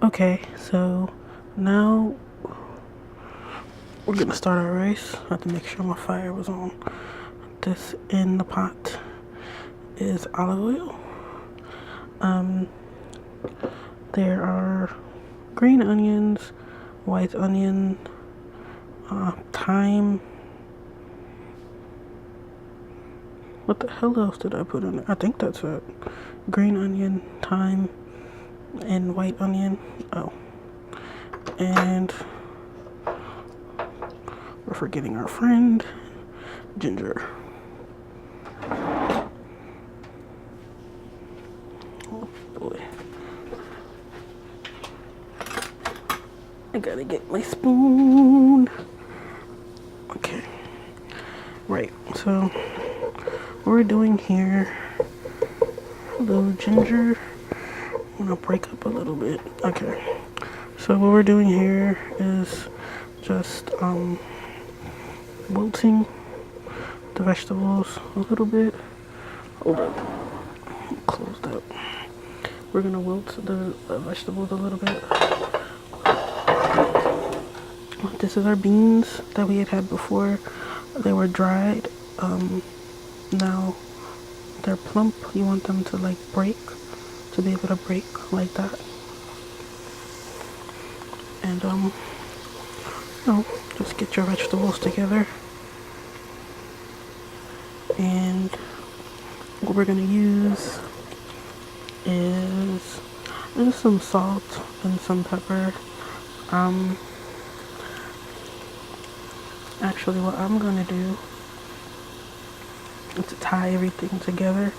Okay, so now we're gonna start our rice. I have to make sure my fire was on. This in the pot is olive oil. There are green onions, white onion, thyme. What the hell else did I put in it? I think that's it. Green onion, thyme, and white onion. Oh, and we're forgetting our friend, ginger. Oh boy. I gotta get my spoon. Okay. Right, so what we're doing here, a little ginger. I'm gonna break up a little bit. Okay. So what we're doing here is just wilting the vegetables a little bit. Hold up. Close that. We're gonna wilt the vegetables a little bit. This is our beans that we had before. They were dried. Now they're plump. You want them to like break, to be able to break like that. And just get your vegetables together. And what we're gonna use is just some salt and some pepper. Actually, what I'm gonna do to tie everything together,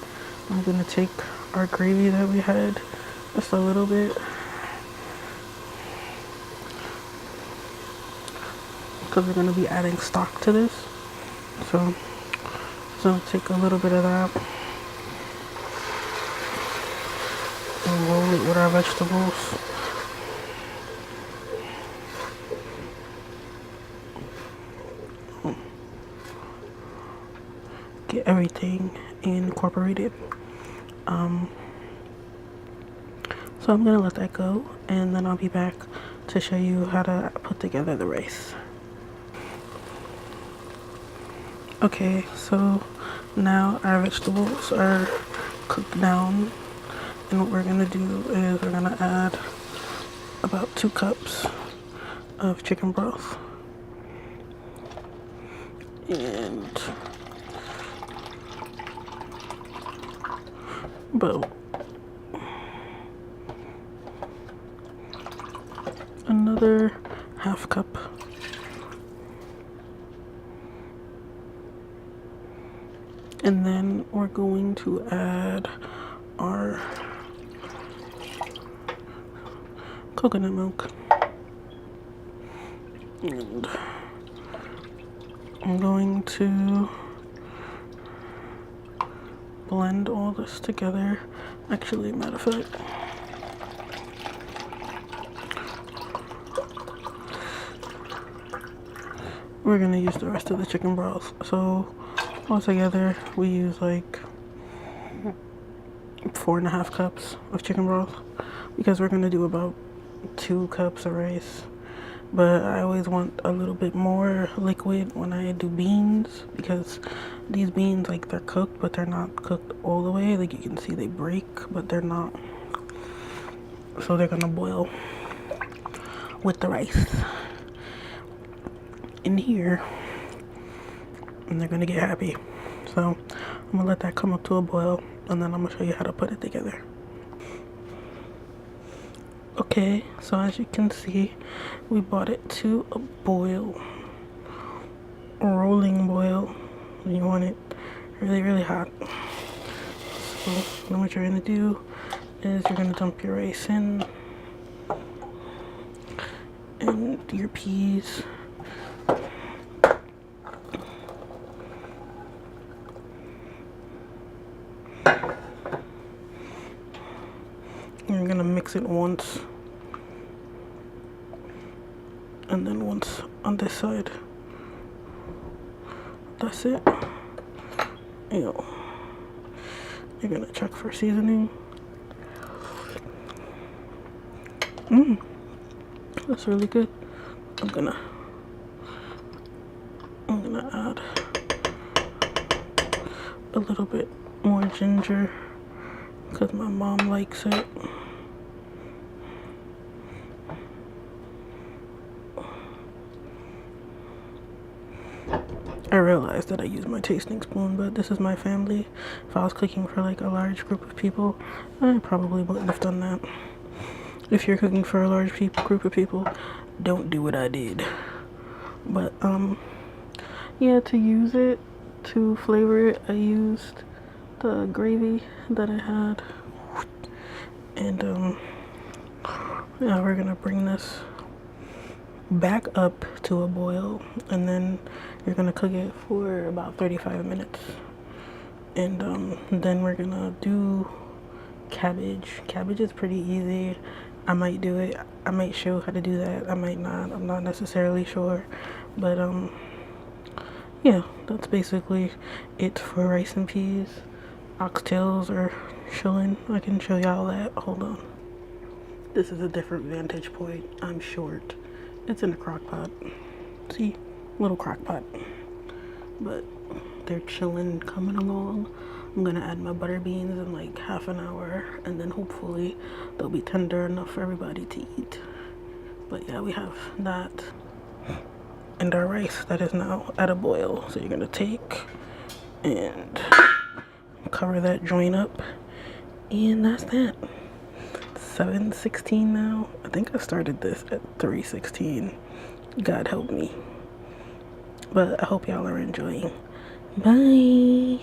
I'm gonna take our gravy that we had, just a little bit, because we're gonna be adding stock to this. So take a little bit of that and roll it with our vegetables. Get everything incorporated. So I'm gonna let that go, and then I'll be back to show you how to put together the rice. Okay, so now our vegetables are cooked down, and what we're gonna do is we're gonna add about 2 cups of chicken broth and about another half cup. And then we're going to add our coconut milk. And I'm going to blend all this together. Actually, matter of fact, we're gonna use the rest of the chicken broth. So altogether, we use like 4.5 cups of chicken broth because we're gonna do about 2 cups of rice. But I always want a little bit more liquid when I do beans, because these beans, like, they're cooked, but they're not cooked all the way. Like, you can see they break, but they're not. So they're gonna boil with the rice in here, and they're gonna get happy. So I'm gonna let that come up to a boil, and then I'm gonna show you how to put it together. Okay, so as you can see, we brought it to a boil, a rolling boil. You want it really, really hot. So then what you're gonna do is you're gonna dump your rice in, and your peas. You're gonna mix it once, and then once on this side. That's it. You're gonna check for seasoning. That's really good. I'm gonna add a little bit more ginger because my mom likes it. I realized that I use my tasting spoon, but this is my family. If I was cooking for like a large group of people, I probably wouldn't have done that. If you're cooking for a large group of people, don't do what I did. But yeah, to use it, to flavor it, I used the gravy that I had. And yeah, we're gonna bring this back up to a boil, and then you're gonna cook it for about 35 minutes. And then we're gonna do cabbage. Cabbage is pretty easy. I might do it. I might show how to do that. I might not. I'm not necessarily sure. But yeah, that's basically it for rice and peas. Oxtails are chilling. I can show y'all that. Hold on. This is a different vantage point. I'm short. It's in a crock pot. See? Little crock pot. But they're chilling, coming along. I'm gonna add my butter beans in like half an hour, and then hopefully they'll be tender enough for everybody to eat. But yeah, we have that. And our rice that is now at a boil. So you're gonna take and cover that joint up. And that's that. 7:16 now. I think I started this at 3:16. God help me. But I hope y'all are enjoying. Bye.